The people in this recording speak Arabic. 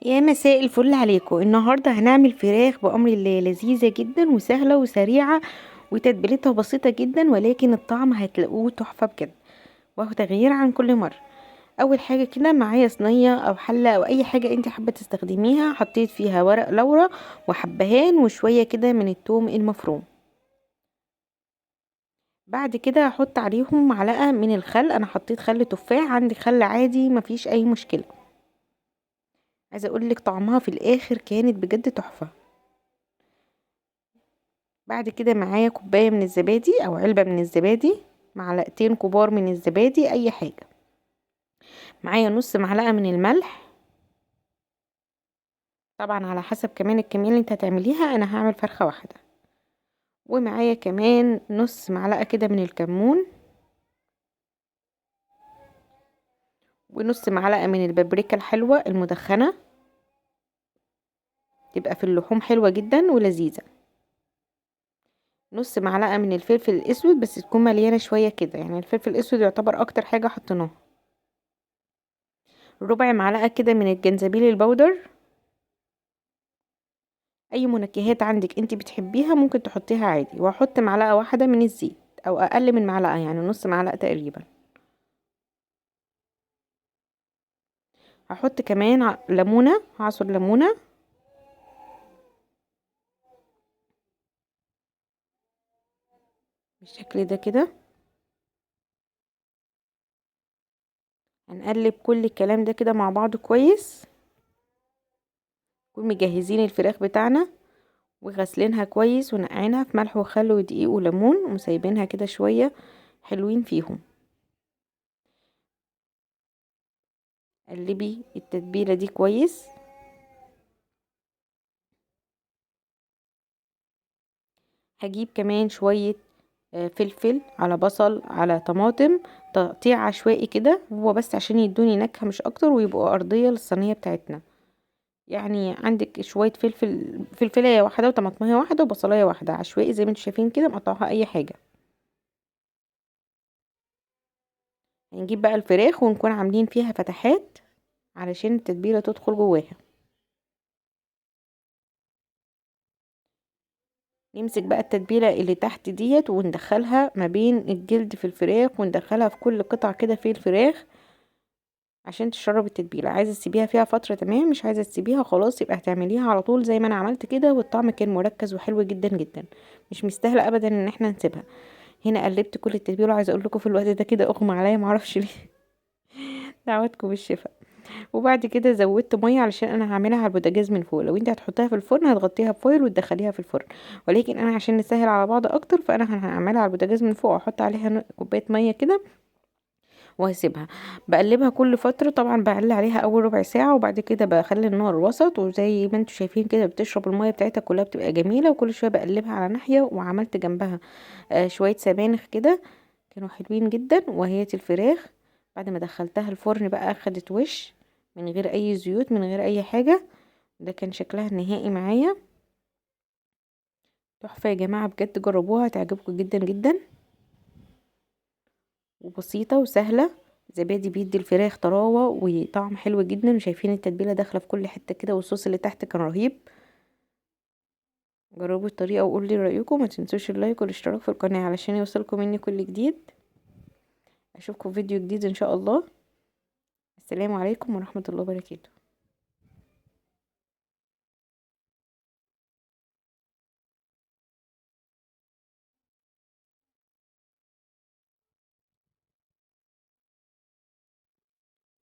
يا مساء الفل عليكم. النهارده هنعمل فراخ بأمر الله، لذيذة جدا وسهلة وسريعة وتتبيلتها بسيطة جدا، ولكن الطعم هتلاقوه تحفة بجد وهو تغيير عن كل مرة. اول حاجة كده معايا صينية او حلة او اي حاجة انت حابة تستخدميها، حطيت فيها ورق لورا وحبهان وشوية كده من الثوم المفروم. بعد كده هحط عليهم معلقة من الخل، انا حطيت خل تفاح، عندي خل عادي مفيش اي مشكلة. عايزة اقولك طعمها في الاخر كانت بجد تحفة. بعد كده معايا كوباية من الزبادي او علبة من الزبادي، معلقتين كبار من الزبادي اي حاجة. معايا نص معلقة من الملح، طبعا على حسب كمان الكمية اللي انت هتعمليها، انا هعمل فرخة واحدة. ومعايا كمان نص معلقة كده من الكمون، ونص معلقة من البابريكا الحلوة المدخنة، تبقى في اللحوم حلوة جدا ولذيذة. نص معلقة من الفلفل الاسود بس تكون مليانة شوية كده، يعني الفلفل الاسود يعتبر اكتر حاجة حطيناها. ربع معلقة كده من الجنزبيل البودر. اي منكهات عندك انت بتحبيها ممكن تحطيها عادي. وهحط معلقة واحدة من الزيت او اقل من معلقة، يعني نص معلقة تقريبا. هحط كمان ليمونة، هعصر ليمونة بالشكل ده كده. هنقلب كل الكلام ده كده مع بعض كويس. نكون مجهزين الفراخ بتاعنا وغسلينها كويس ونقعينها في ملح وخل ودقيق وليمون وسايبينها كده شوية حلوين فيهم. قلبي التتبيلة دي كويس. هجيب كمان شوية فلفل على بصل على طماطم، تقطيع عشوائي كده، هو بس عشان يدوني نكهة مش اكتر ويبقوا ارضية للصينية بتاعتنا. يعني عندك شوية فلفل، فلفلاية واحدة وطماطمية واحدة وبصلاية واحدة عشوائي زي ما انتوا شايفين كده، مقطعها اي حاجة. هنجيب بقى الفراخ ونكون عاملين فيها فتحات علشان التتبيلة تدخل جواها. نمسك بقى التتبيلة اللي تحت ديت وندخلها ما بين الجلد في الفراخ، وندخلها في كل قطعة كده في الفراخ عشان تشرب التتبيلة. عايزة تسيبيها فيها فترة تمام، مش عايزة تسيبيها خلاص يبقى هتعمليها على طول زي ما انا عملت كده، والطعم كان مركز وحلو جدا جدا. مش مستاهلة ابدا ان احنا نسيبها. هنا قلبت كل التتبيلة، وعايزة اقول لكم في الوقت ده كده اغمى عليا، معرفش ليه. دعواتكم بالشفا. وبعد كده زودت ميه علشان انا هعملها على البوتاجاز من فوق. لو انت هتحطيها في الفرن هتغطيها بفويل وتدخليها في الفرن، ولكن انا عشان نسهل على بعض اكتر فانا هعملها على البوتاجاز من فوق واحط عليها كوبايه ميه كده وهسيبها. بقلبها كل فتره، طبعا بقلل عليها اول ربع ساعه وبعد كده بخلي النار وسط، وزي ما انتم شايفين كده بتشرب الميه بتاعتها كلها، بتبقى جميله. وكل شويه بقلبها على ناحيه، وعملت جنبها شويه سبانخ كده كانوا حلوين جدا. وهي الفراخ بعد ما دخلتها الفرن بقى اخدت وش من غير اي زيوت من غير اي حاجة. ده كان شكلها النهائي معايا تحفة يا جماعة، بجد جربوها هتعجبكم جدا جدا، وبسيطة وسهلة. زبادي بيدي الفراخ طراوة وطعم حلو جدا، وشايفين التتبيلة داخلة في كل حتة كده، والصوص اللي تحت كان رهيب. جربوا الطريقة وقولوا لي رأيكم. ما تنسوش اللايك والاشتراك في القناة علشان يوصلكم مني كل جديد. اشوفكم في فيديو جديد ان شاء الله. السلام عليكم ورحمة الله وبركاته.